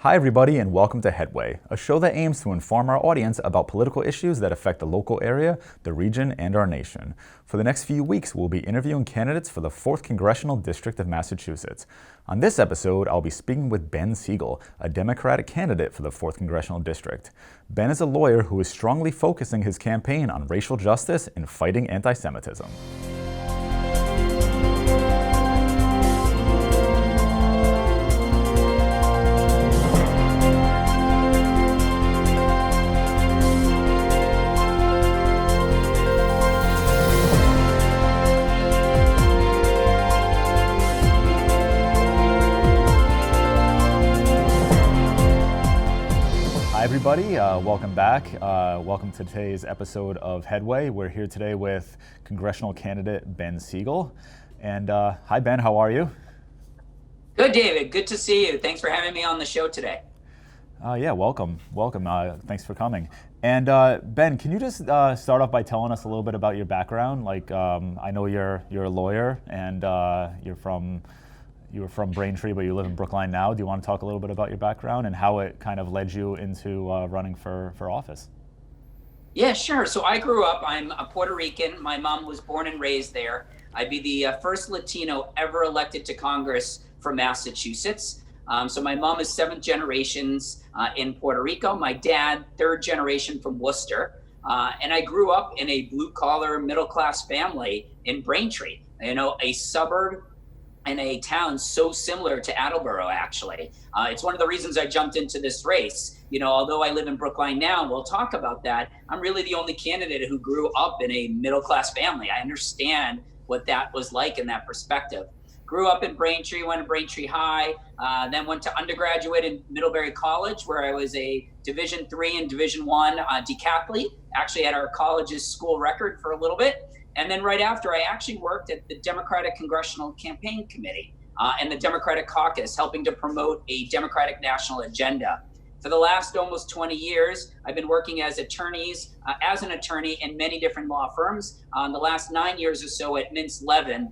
Hi, everybody, and welcome to Headway, a show that aims to inform our audience about political issues that affect the local area, the region, and our nation. For the next few weeks, we'll be interviewing candidates for the 4th Congressional District of Massachusetts. On this episode, I'll be speaking with Ben Sigel, a Democratic candidate for the 4th Congressional District. Ben is a lawyer who is strongly focusing his campaign on racial justice and fighting anti-Semitism. Hi everybody, welcome back. Welcome to today's episode of Headway. We're here today with congressional candidate Ben Sigel. And hi Ben, how are you? Good, David. Good to see you. Thanks for having me on the show today. Yeah, welcome. Thanks for coming. And Ben, can you just start off by telling us a little bit about your background? I know you're a lawyer and you were from Braintree, but you live in Brookline now. Do you want to talk a little bit about your background and how it kind of led you into running for office? Yeah, sure. So I grew up, I'm a Puerto Rican. My mom was born and raised there. I'd be the first Latino ever elected to Congress from Massachusetts. So my mom is 7th generations in Puerto Rico. My dad, 3rd generation from Worcester. And I grew up in a blue collar, middle class family in Braintree, a suburb in a town so similar to Attleboro, actually. It's one of the reasons I jumped into this race. Although I live in Brookline now, and we'll talk about that, I'm really the only candidate who grew up in a middle-class family. I understand what that was like in that perspective. Grew up in Braintree, went to Braintree High, then went to undergraduate in Middlebury College, where I was a Division III and Division I decathlete, actually had our college's school record for a little bit. And then right after, I actually worked at the Democratic Congressional Campaign Committee and the Democratic Caucus, helping to promote a Democratic national agenda. For the last almost 20 years, I've been working as an attorney in many different law firms. The last 9 years or so at Mintz-Levin,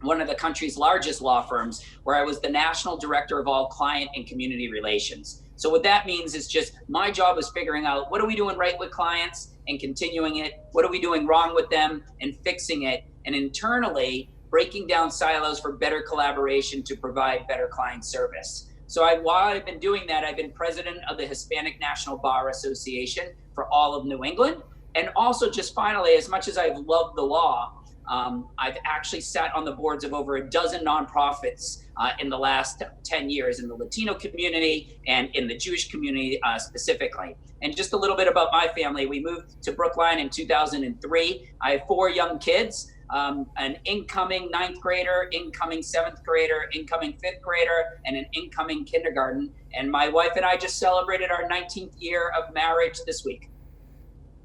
one of the country's largest law firms, where I was the national director of all client and community relations. So what that means is just my job is figuring out what are we doing right with clients and continuing it, what are we doing wrong with them and fixing it, and internally breaking down silos for better collaboration to provide better client service. So while I've been doing that, I've been president of the Hispanic National Bar Association for all of New England. And also just finally, as much as I've loved the law, I've actually sat on the boards of over a dozen nonprofits in the last 10 years in the Latino community and in the Jewish community specifically. And just a little bit about my family. We moved to Brookline in 2003. I have 4 young kids, an incoming 9th grader, incoming 7th grader, incoming 5th grader, and an incoming kindergarten. And my wife and I just celebrated our 19th year of marriage this week.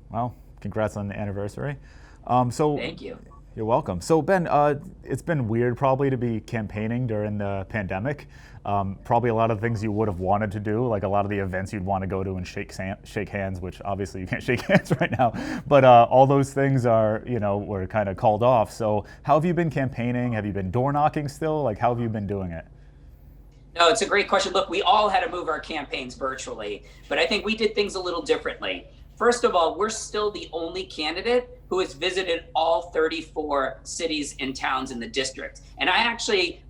Well, congrats on the anniversary. Thank you. You're welcome. So Ben, it's been weird probably to be campaigning during the pandemic. Probably a lot of things you would have wanted to do, like a lot of the events you'd want to go to and shake hands, which obviously you can't shake hands right now. But all those things were kind of called off. So how have you been campaigning? Have you been door knocking still? How have you been doing it? No, it's a great question. Look, we all had to move our campaigns virtually, but I think we did things a little differently. First of all, we're still the only candidate who has visited all 34 cities and towns in the district. And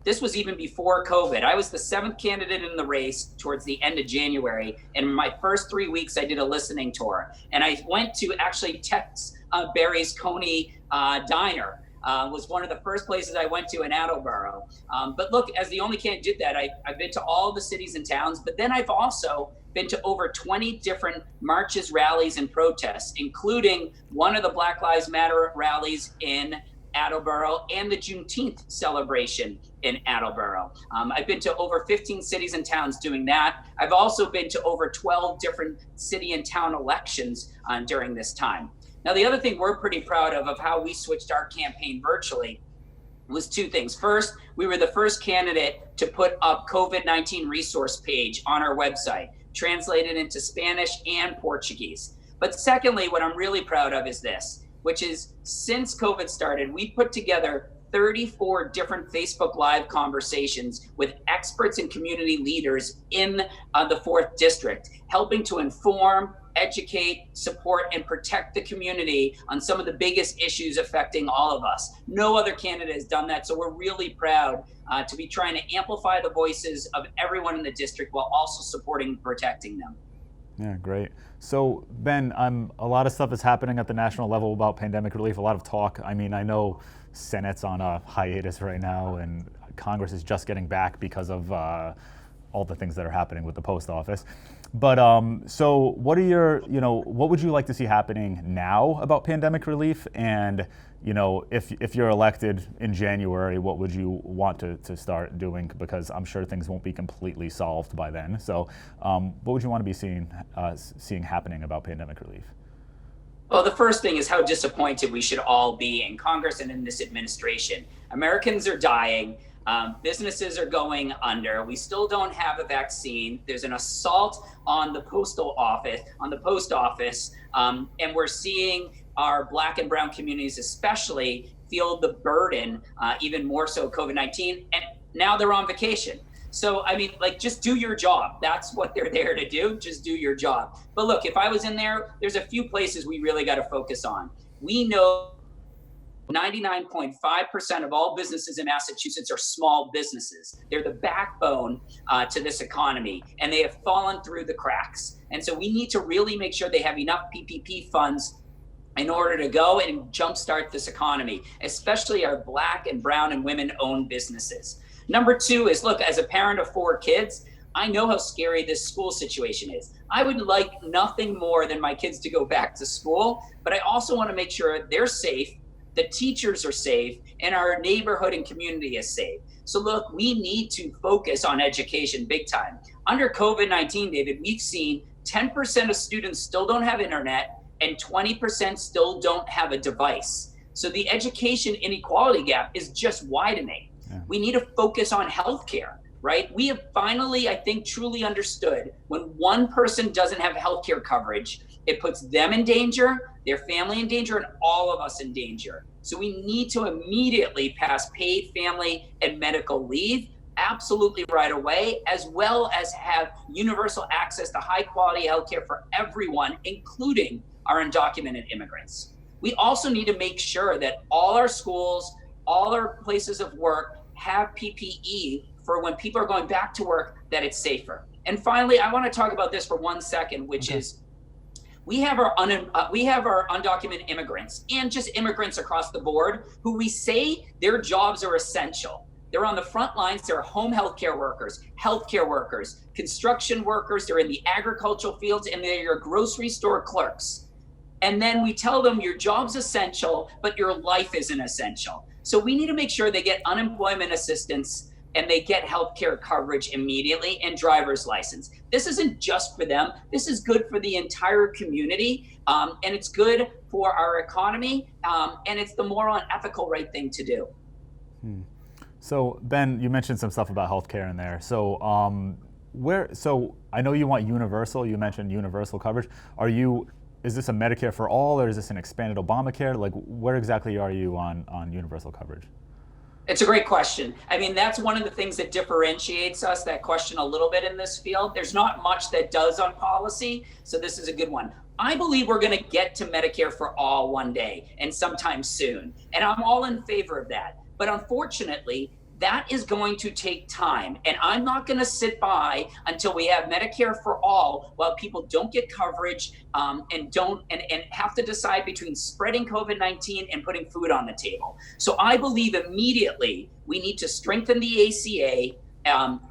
this was even before COVID. I was the 7th candidate in the race towards the end of January. And in my first 3 weeks, I did a listening tour. And I went to actually Tex Berry's Coney Diner. Was one of the first places I went to in Attleboro. But look, as the only candidate did that, I've been to all the cities and towns, but then I've also been to over 20 different marches, rallies, and protests, including one of the Black Lives Matter rallies in Attleboro and the Juneteenth celebration in Attleboro. I've been to over 15 cities and towns doing that. I've also been to over 12 different city and town elections during this time. Now, the other thing we're pretty proud of how we switched our campaign virtually was 2 things. First, we were the first candidate to put up COVID-19 resource page on our website, translated into Spanish and Portuguese. But secondly, what I'm really proud of is this, which is since COVID started, we put together 34 different Facebook Live conversations with experts and community leaders in the 4th District, helping to inform, educate, support, and protect the community on some of the biggest issues affecting all of us. No other candidate has done that, so we're really proud to be trying to amplify the voices of everyone in the district while also supporting and protecting them. Yeah, great. So Ben, a lot of stuff is happening at the national level about pandemic relief, a lot of talk. I mean, I know Senate's on a hiatus right now and Congress is just getting back because of all the things that are happening with the post office. But so what are your, what would you like to see happening now about pandemic relief? And, if you're elected in January, what would you want to start doing? Because I'm sure things won't be completely solved by then. So what would you want to be seeing happening about pandemic relief? Well, the first thing is how disappointed we should all be in Congress and in this administration. Americans are dying. Businesses are going under. We still don't have a vaccine. There's an assault on the post office, and we're seeing our Black and brown communities especially feel the burden, even more so COVID-19, and now they're on vacation. So, I mean, just do your job. That's what they're there to do. Just do your job. But look, if I was in there's a few places we really got to focus on. We know 99.5% of all businesses in Massachusetts are small businesses. They're the backbone to this economy, and they have fallen through the cracks. And so we need to really make sure they have enough PPP funds in order to go and jumpstart this economy, especially our Black and brown and women-owned businesses. Number 2 is, look, as a parent of 4 kids, I know how scary this school situation is. I would like nothing more than my kids to go back to school, but I also want to make sure they're safe, the teachers are safe, and our neighborhood and community is safe. So look, we need to focus on education big time. Under COVID-19, David, we've seen 10% of students still don't have internet and 20% still don't have a device. So the education inequality gap is just widening. Yeah. We need to focus on healthcare, right? We have finally, I think, truly understood when one person doesn't have healthcare coverage, it puts them in danger, their family in danger, and all of us in danger. So we need to immediately pass paid family and medical leave, absolutely right away, as well as have universal access to high quality healthcare for everyone, including our undocumented immigrants. We also need to make sure that all our schools, all our places of work have PPE for when people are going back to work, that it's safer. And finally, I want to talk about this for 1 second, which is we have our undocumented immigrants and just immigrants across the board who we say their jobs are essential. They're on the front lines. They're home healthcare workers, construction workers. They're in the agricultural fields, and they're your grocery store clerks. And then we tell them your job's essential, but your life isn't essential. So we need to make sure they get unemployment assistance and they get healthcare coverage immediately and driver's license. This isn't just for them. This is good for the entire community, and it's good for our economy, and it's the moral and ethical right thing to do. So Ben, you mentioned some stuff about healthcare in there. So so I know you want universal. You mentioned universal coverage. Is this a Medicare for all, or is this an expanded Obamacare? Where exactly are you on universal coverage? It's a great question. I mean, that's one of the things that differentiates us, that question, a little bit in this field. There's not much that does on policy, so this is a good one. I believe we're going to get to Medicare for all one day, and sometime soon, and I'm all in favor of that. But unfortunately, that is going to take time, and I'm not going to sit by until we have Medicare for all while people don't get coverage and have to decide between spreading COVID-19 and putting food on the table. So I believe immediately we need to strengthen the ACA,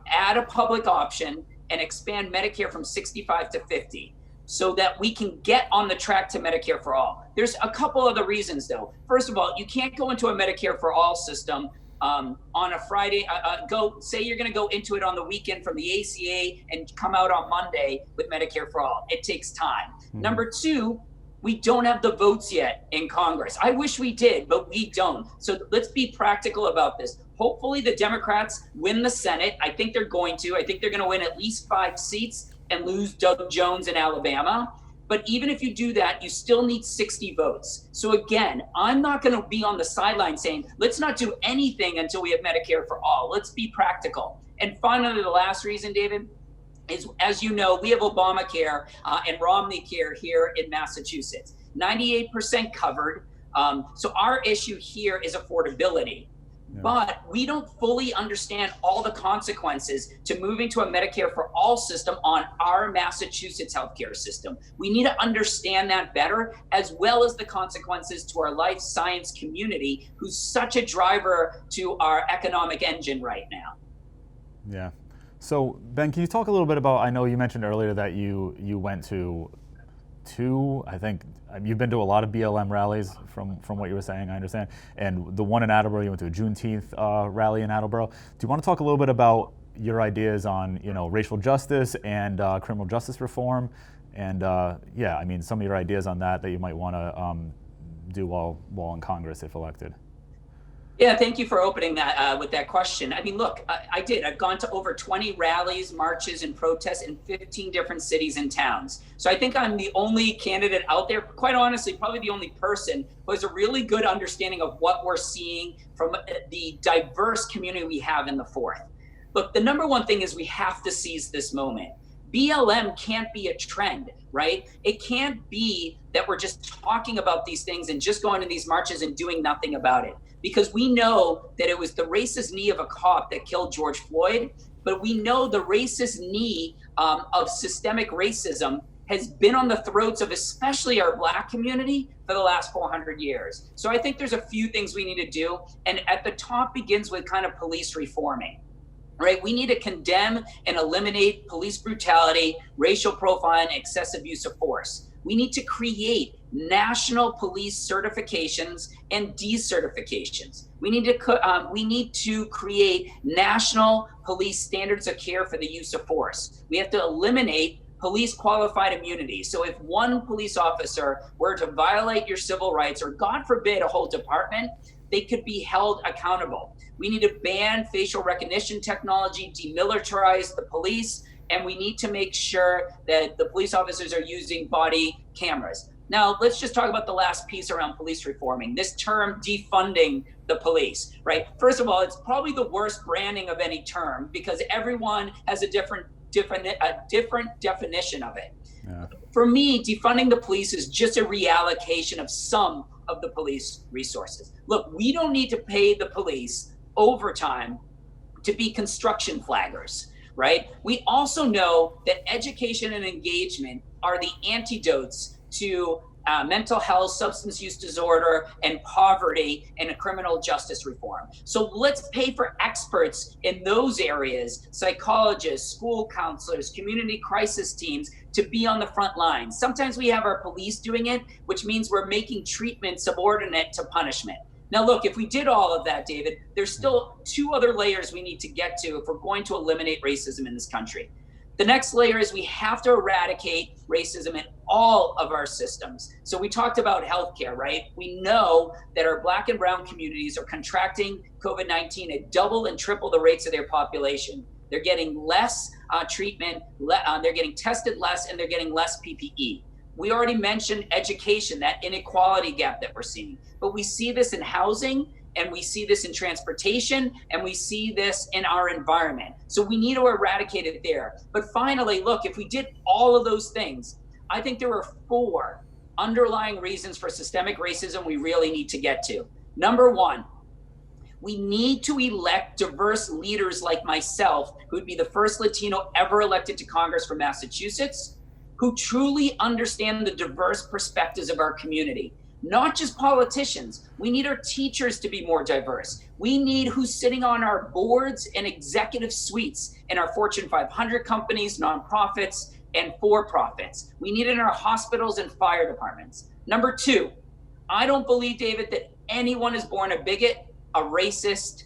add a public option, and expand Medicare from 65 to 50. So that we can get on the track to Medicare for all. There's a couple other reasons though. First of all, you can't go into a Medicare for all system on a Friday, say you're gonna go into it on the weekend from the ACA and come out on Monday with Medicare for all. It takes time. Mm-hmm. Number 2, we don't have the votes yet in Congress. I wish we did, but we don't. So let's be practical about this. Hopefully the Democrats win the Senate. I think they're going to. I think they're gonna win at least 5 seats and lose Doug Jones in Alabama. But even if you do that, you still need 60 votes. So again, I'm not going to be on the sideline saying, let's not do anything until we have Medicare for all. Let's be practical. And finally, the last reason, David, is, as you know, we have Obamacare and Romney Care here in Massachusetts, 98% covered. So our issue here is affordability. Yeah. But we don't fully understand all the consequences to moving to a Medicare for all system on our Massachusetts healthcare system. We need to understand that better, as well as the consequences to our life science community, who's such a driver to our economic engine right now. Yeah. So Ben, can you talk a little bit about, I know you mentioned earlier that you went to two, I think you've been to a lot of BLM rallies from what you were saying, I understand. And the one in Attleboro, you went to a Juneteenth rally in Attleboro. Do you want to talk a little bit about your ideas on, racial justice and criminal justice reform? And yeah, I mean, some of your ideas on that you might want to do while in Congress if elected. Yeah, thank you for opening that with that question. I mean, look, I did. I've gone to over 20 rallies, marches, and protests in 15 different cities and towns. So I think I'm the only candidate out there, quite honestly, probably the only person who has a really good understanding of what we're seeing from the diverse community we have in the Fourth. Look, the number one thing is we have to seize this moment. BLM can't be a trend, right? It can't be that we're just talking about these things and just going to these marches and doing nothing about it. Because we know that it was the racist knee of a cop that killed George Floyd, but we know the racist knee of systemic racism has been on the throats of especially our Black community for the last 400 years. So I think there's a few things we need to do. And at the top begins with kind of police reforming. Right? We need to condemn and eliminate police brutality, racial profiling, excessive use of force. We need to create national police certifications and decertifications. We need to create national police standards of care for the use of force. We have to eliminate police qualified immunity. So if one police officer were to violate your civil rights, or God forbid, a whole department, they could be held accountable. We need to ban facial recognition technology, demilitarize the police, and we need to make sure that the police officers are using body cameras. Now, let's just talk about the last piece around police reforming, this term defunding the police, right? First of all, it's probably the worst branding of any term because everyone has a different definition of it. Yeah. For me, defunding the police is just a reallocation of some of the police resources. Look, we don't need to pay the police overtime to be construction flaggers, right? We also know that education and engagement are the antidotes to mental health, substance use disorder, and poverty, and a criminal justice reform. So let's pay for experts in those areas, psychologists, school counselors, community crisis teams, to be on the front lines. Sometimes we have our police doing it, which means we're making treatment subordinate to punishment. Now, look, if we did all of that, David, there's still two other layers we need to get to if we're going to eliminate racism in this country. The next layer is we have to eradicate racism in all of our systems. So we talked about healthcare, right? We know that our Black and brown communities are contracting COVID-19 at double and triple the rates of their population. They're getting less treatment, they're getting tested less, and they're getting less PPE. We already mentioned education, that inequality gap that we're seeing. But we see this in housing, and we see this in transportation, and we see this in our environment. So we need to eradicate it there. But finally, look, if we did all of those things, I think there are 4 underlying reasons for systemic racism we really need to get to. Number 1, we need to elect diverse leaders like myself, who would be the first Latino ever elected to Congress from Massachusetts, who truly understand the diverse perspectives of our community. Not just politicians. We need our teachers to be more diverse. We need who's sitting on our boards and executive suites in our Fortune 500 companies, nonprofits, and for-profits. We need it in our hospitals and fire departments. Number 2, I don't believe, David, that anyone is born a bigot, a racist,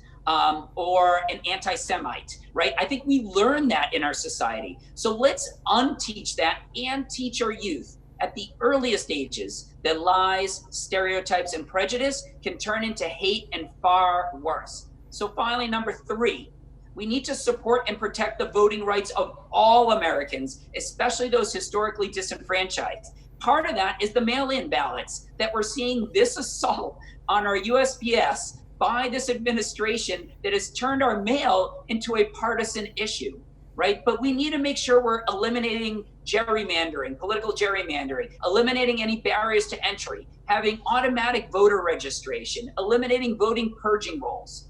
or an anti-Semite, right? I think we learn that in our society. So let's unteach that and teach our youth at the earliest ages that lies, stereotypes, and prejudice can turn into hate and far worse. So finally, number 3, we need to support and protect the voting rights of all Americans, especially those historically disenfranchised. Part of that is the mail-in ballots that we're seeing this assault on our USPS by this administration that has turned our mail into a partisan issue, right? But we need to make sure we're eliminating gerrymandering, political gerrymandering, eliminating any barriers to entry, having automatic voter registration, eliminating voting purging rolls.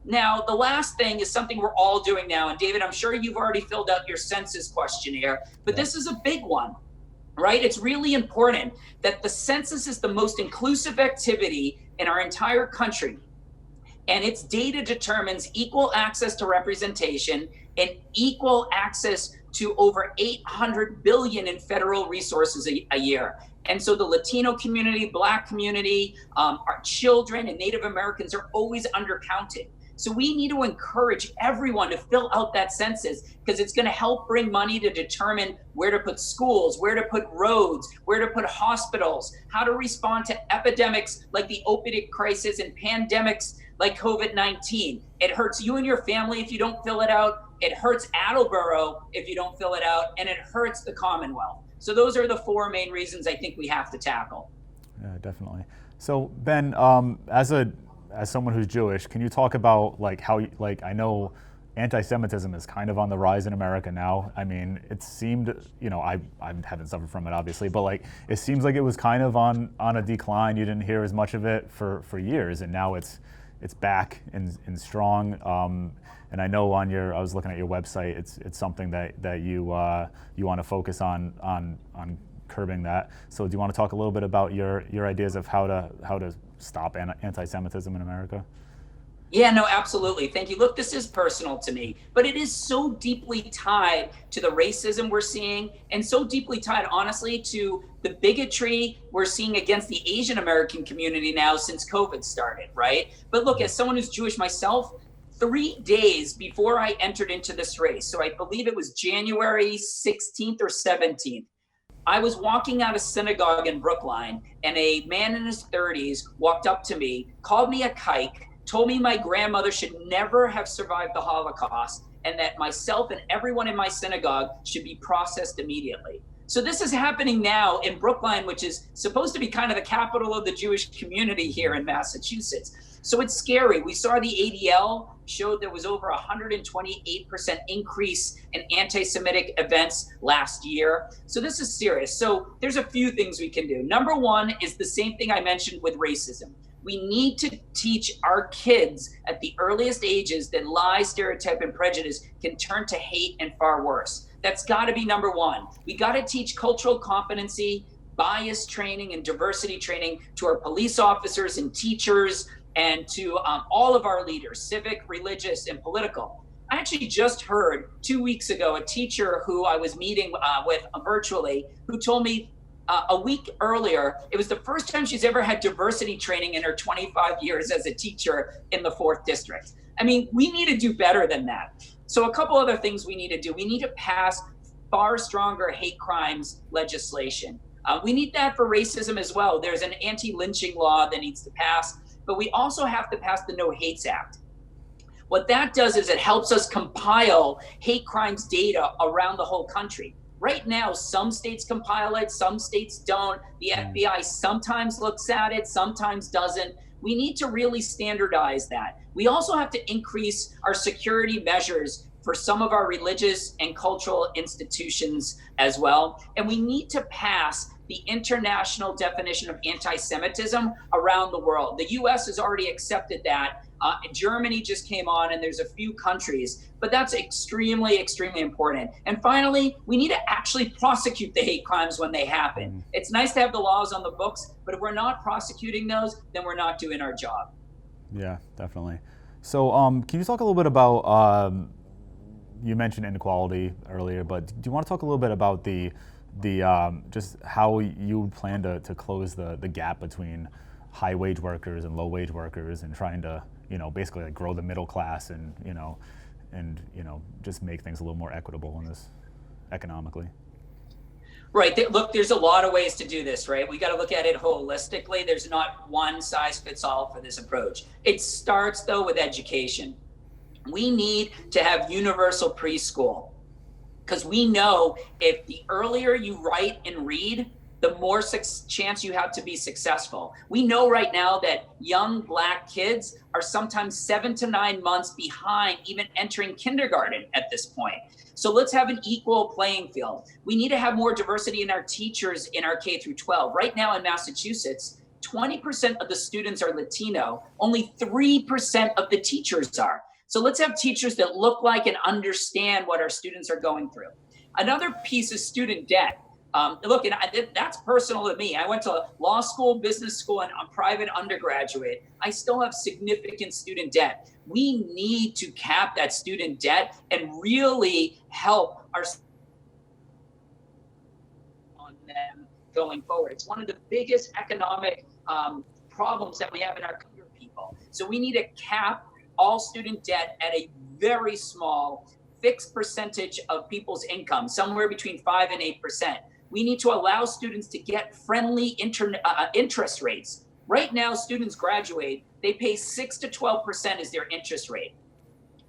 Now, the last thing is something we're all doing now. And David, I'm sure you've already filled out your census questionnaire, but this is a big one, right? It's really important that the census is the most inclusive activity in our entire country. And its data determines equal access to representation and equal access to over 800 billion in federal resources a year. And so the Latino community, Black community, our children and Native Americans are always undercounted. So we need to encourage everyone to fill out that census because it's going to help bring money to determine where to put schools, where to put roads, where to put hospitals, how to respond to epidemics like the opioid crisis and pandemics like COVID-19. It hurts you and your family if you don't fill it out. It hurts Attleboro if you don't fill it out, and it hurts the Commonwealth. So those are the four main reasons I think we have to tackle. Yeah, definitely. So Ben, as someone who's Jewish, can you talk about like how, like, I know anti-Semitism is kind of on the rise in America now. I mean, it seemed, I haven't suffered from it obviously, but like it seems like it was kind of on a decline. You didn't hear as much of it for years, and now it's back and strong. And I know I was looking at your website, it's something that you want to focus on curbing that. So do you want to talk a little bit about your ideas of how to stop anti-Semitism in America? Yeah, no, absolutely. Thank you. Look, this is personal to me, but it is so deeply tied to the racism we're seeing and so deeply tied, honestly, to the bigotry we're seeing against the Asian American community now since COVID started, right? But look, as someone who's Jewish myself, 3 days before I entered into this race, so I believe it was January 16th or 17th, I was walking out of synagogue in Brookline, and a man in his 30s walked up to me, called me a kike, told me my grandmother should never have survived the Holocaust, and that myself and everyone in my synagogue should be processed immediately. So this is happening now in Brookline, which is supposed to be kind of the capital of the Jewish community here in Massachusetts. So it's scary. We saw the ADL showed there was over 128% increase in anti-Semitic events last year. So this is serious. So there's a few things we can do. Number one is the same thing I mentioned with racism. We need to teach our kids at the earliest ages that lies, stereotype, and prejudice can turn to hate and far worse. That's got to be number one. We got to teach cultural competency, bias training, and diversity training to our police officers and teachers and to all of our leaders, civic, religious, and political. I actually just heard 2 weeks ago a teacher who I was meeting with virtually who told me a week earlier, it was the first time she's ever had diversity training in her 25 years as a teacher in the 4th District. I mean, we need to do better than that. So a couple other things we need to do. We need to pass far stronger hate crimes legislation. We need that for racism as well. There's an anti-lynching law that needs to pass, but we also have to pass the No Hates Act. What that does is it helps us compile hate crimes data around the whole country. Right now, some states compile it, some states don't. The FBI sometimes looks at it, sometimes doesn't. We need to really standardize that. We also have to increase our security measures for some of our religious and cultural institutions as well. And we need to pass the international definition of anti-Semitism around the world. The US has already accepted that. Germany just came on, and there's a few countries, but that's extremely, extremely important. And finally, we need to actually prosecute the hate crimes when they happen. It's nice to have the laws on the books, but if we're not prosecuting those, then we're not doing our job. Yeah, definitely. So can you talk a little bit about, you mentioned inequality earlier, but do you want to talk a little bit about the just how you plan to close the gap between high wage workers and low wage workers, and trying to, basically like grow the middle class and just make things a little more equitable in this economically? Right. Look, there's a lot of ways to do this, right? We got to look at it holistically. There's not one size fits all for this approach. It starts, though, with education. We need to have universal preschool, because we know if the earlier you write and read, the more chance you have to be successful. We know right now that young Black kids are sometimes 7 to 9 months behind even entering kindergarten at this point. So let's have an equal playing field. We need to have more diversity in our teachers in our K through 12. Right now in Massachusetts, 20% of the students are Latino, only 3% of the teachers are. So let's have teachers that look like and understand what our students are going through. Another piece is student debt. Look, and that's personal to me. I went to law school, business school, and a private undergraduate. I still have significant student debt. We need to cap that student debt and really help our on them going forward. It's one of the biggest economic problems that we have in our country, people. So we need to cap all student debt at a very small fixed percentage of people's income, somewhere between 5 and 8%. We need to allow students to get friendly interest rates. Right now, students graduate, they pay 6 to 12% is their interest rate.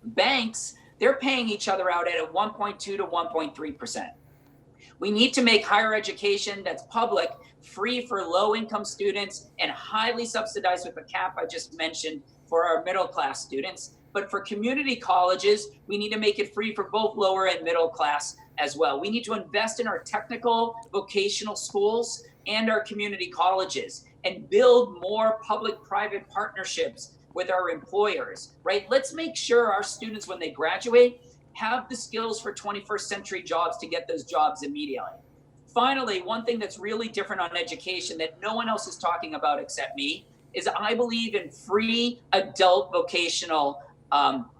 Banks, they're paying each other out at a 1.2 to 1.3%. We need to make higher education that's public, free for low-income students, and highly subsidized with the cap I just mentioned for our middle-class students. But for community colleges, we need to make it free for both lower and middle class as well. We need to invest in our technical vocational schools and our community colleges and build more public-private partnerships with our employers, right? Let's make sure our students, when they graduate, have the skills for 21st century jobs to get those jobs immediately. Finally, one thing that's really different on education that no one else is talking about except me is I believe in free adult vocational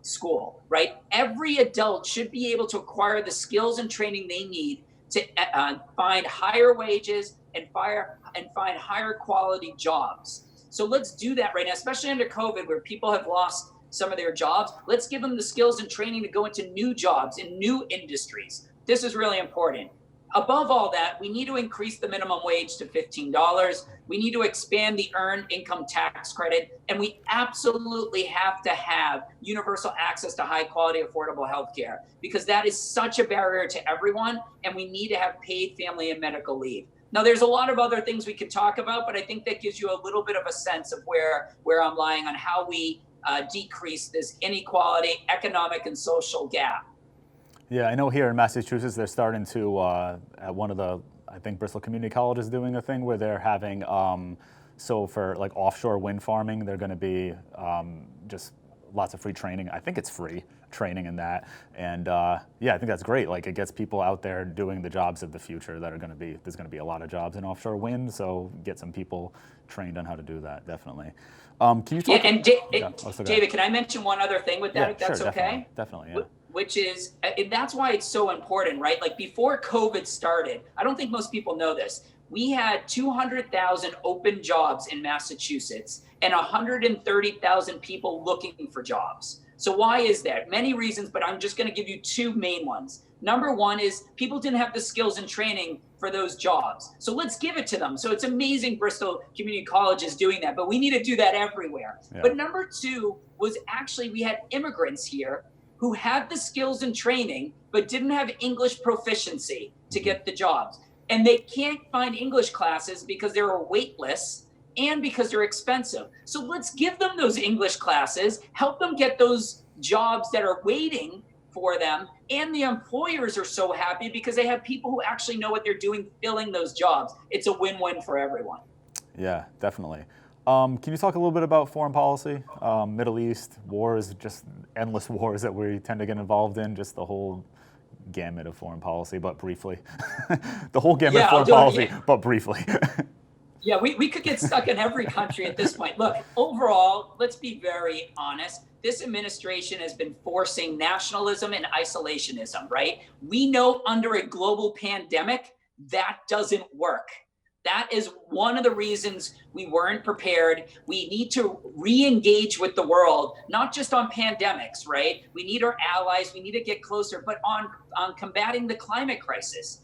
school, right? Every adult should be able to acquire the skills and training they need to find higher wages and find higher quality jobs. So let's do that right now, especially under COVID, where people have lost some of their jobs. Let's give them the skills and training to go into new jobs in new industries. This is really important. Above all that, we need to increase the minimum wage to $15. We need to expand the earned income tax credit. And we absolutely have to have universal access to high quality, affordable health care, because that is such a barrier to everyone. And we need to have paid family and medical leave. Now, there's a lot of other things we could talk about, but I think that gives you a little bit of a sense of where I'm lying on how we decrease this inequality, economic and social gap. Yeah, I know here in Massachusetts, they're starting to, at one of the, I think Bristol Community College is doing a thing where they're having, so for like offshore wind farming, they're going to be just lots of free training. I think it's free training in that. And yeah, I think that's great. Like it gets people out there doing the jobs of the future that are going to be, there's going to be a lot of jobs in offshore wind. So get some people trained on how to do that, definitely. Can you talk? Yeah, and David, can I mention one other thing with that, if that's sure, okay? Definitely, yeah. Which is, and that's why it's so important, right? Like before COVID started, I don't think most people know this. We had 200,000 open jobs in Massachusetts and 130,000 people looking for jobs. So why is that? Many reasons, but I'm just going to give you two main ones. Number one is people didn't have the skills and training for those jobs. So let's give it to them. So it's amazing Bristol Community College is doing that, but we need to do that everywhere. Yeah. But number two was actually we had immigrants here who had the skills and training, but didn't have English proficiency to get the jobs. And they can't find English classes because there are wait lists and because they're expensive. So let's give them those English classes, help them get those jobs that are waiting for them. And the employers are so happy because they have people who actually know what they're doing, filling those jobs. It's a win-win for everyone. Yeah, definitely. Can you talk a little bit about foreign policy, Middle East, wars, just endless wars that we tend to get involved in, just the whole gamut of foreign policy, but briefly. The whole gamut of foreign policy, but briefly. Yeah, we could get stuck in every country at this point. Look, overall, let's be very honest. This administration has been forcing nationalism and isolationism, right? We know under a global pandemic, that doesn't work. That is one of the reasons we weren't prepared. We need to re-engage with the world, not just on pandemics, right? We need our allies, we need to get closer, but on combating the climate crisis.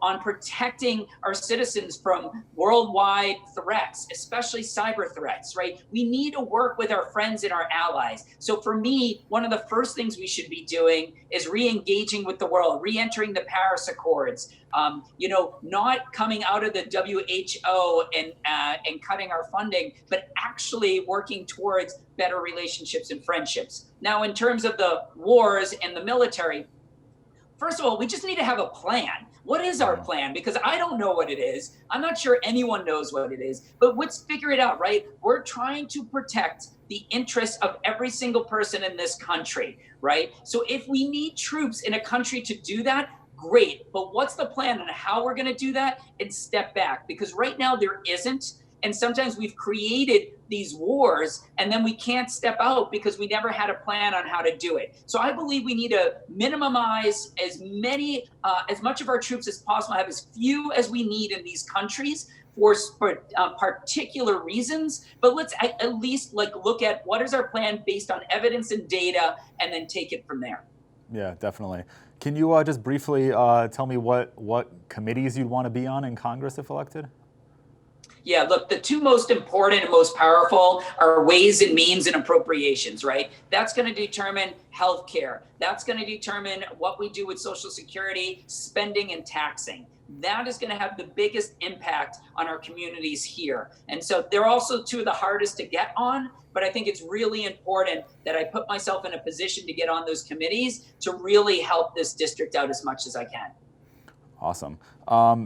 on protecting our citizens from worldwide threats, especially cyber threats, right? We need to work with our friends and our allies. So for me, one of the first things we should be doing is re-engaging with the world, re-entering the Paris Accords, not coming out of the WHO and cutting our funding, but actually working towards better relationships and friendships. Now, in terms of the wars and the military, first of all, we just need to have a plan. What is our plan? Because I don't know what it is. I'm not sure anyone knows what it is, but let's figure it out, right? We're trying to protect the interests of every single person in this country, right? So if we need troops in a country to do that, great. But what's the plan on how we're going to do that? And step back, because right now there isn't. And sometimes we've created these wars and then we can't step out because we never had a plan on how to do it. So I believe we need to minimize as much of our troops as possible, have as few as we need in these countries for particular reasons. But let's at least look at what is our plan based on evidence and data, and then take it from there. Yeah, definitely. Can you just briefly tell me what committees you'd want to be on in Congress if elected? Yeah, look, the two most important and most powerful are Ways and Means and Appropriations, right? That's going to determine healthcare. That's going to determine what we do with Social Security, spending, and taxing. That is going to have the biggest impact on our communities here. And so they're also two of the hardest to get on, but I think it's really important that I put myself in a position to get on those committees to really help this district out as much as I can. Awesome.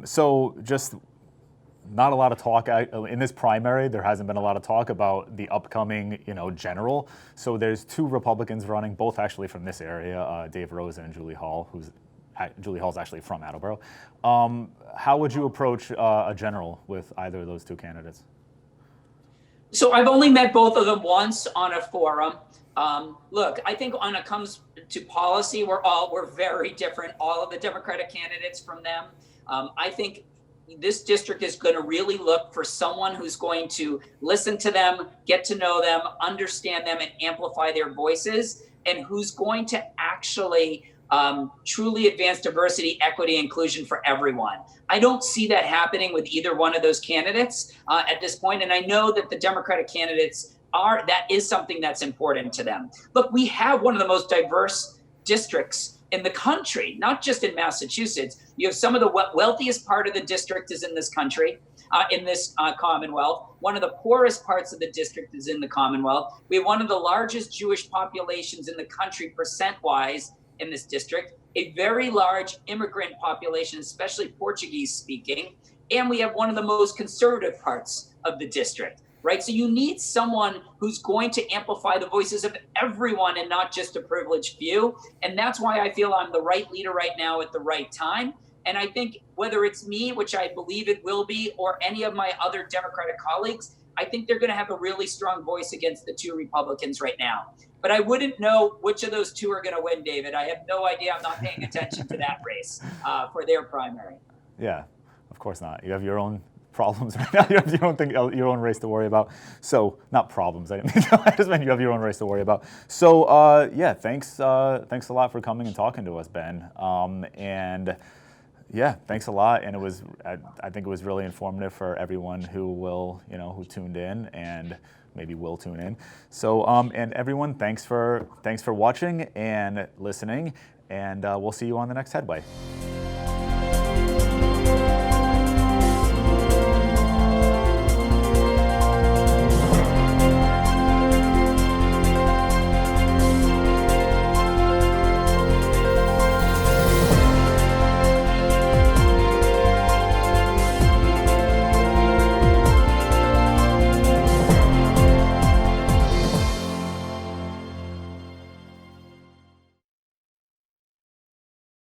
So just not a lot of talk in this primary. There hasn't been a lot of talk about the upcoming, general. So there's two Republicans running, both actually from this area, Dave Rosa and Julie Hall, Julie Hall's actually from Attleboro. How would you approach a general with either of those two candidates? So I've only met both of them once on a forum. Look, I think when it comes to policy, we're very different. All of the Democratic candidates from them. I think this district is going to really look for someone who's going to listen to them, get to know them, understand them, and amplify their voices, and who's going to actually truly advance diversity, equity, inclusion for everyone. I don't see that happening with either one of those candidates at this point, and I know that the Democratic candidates that is something that's important to them. Look, we have one of the most diverse districts in the country, not just in Massachusetts. You have some of the wealthiest part of the district is in this country, in this Commonwealth. One of the poorest parts of the district is in the Commonwealth. We have one of the largest Jewish populations in the country percent-wise in this district, a very large immigrant population, especially Portuguese speaking, and we have one of the most conservative parts of the district. Right? So you need someone who's going to amplify the voices of everyone and not just a privileged few. And that's why I feel I'm the right leader right now at the right time. And I think whether it's me, which I believe it will be, or any of my other Democratic colleagues, I think they're going to have a really strong voice against the two Republicans right now. But I wouldn't know which of those two are going to win, David. I have no idea. I'm not paying attention to that race for their primary. Yeah, of course not. You have your own problems right now. You have your own race to worry about. So, not problems. I didn't mean I just meant you have your own race to worry about. So, yeah, thanks a lot for coming and talking to us, Ben. And yeah, thanks a lot. And I think it was really informative for everyone who tuned in and maybe will tune in. So, and everyone, thanks for watching and listening. And we'll see you on the next Headway.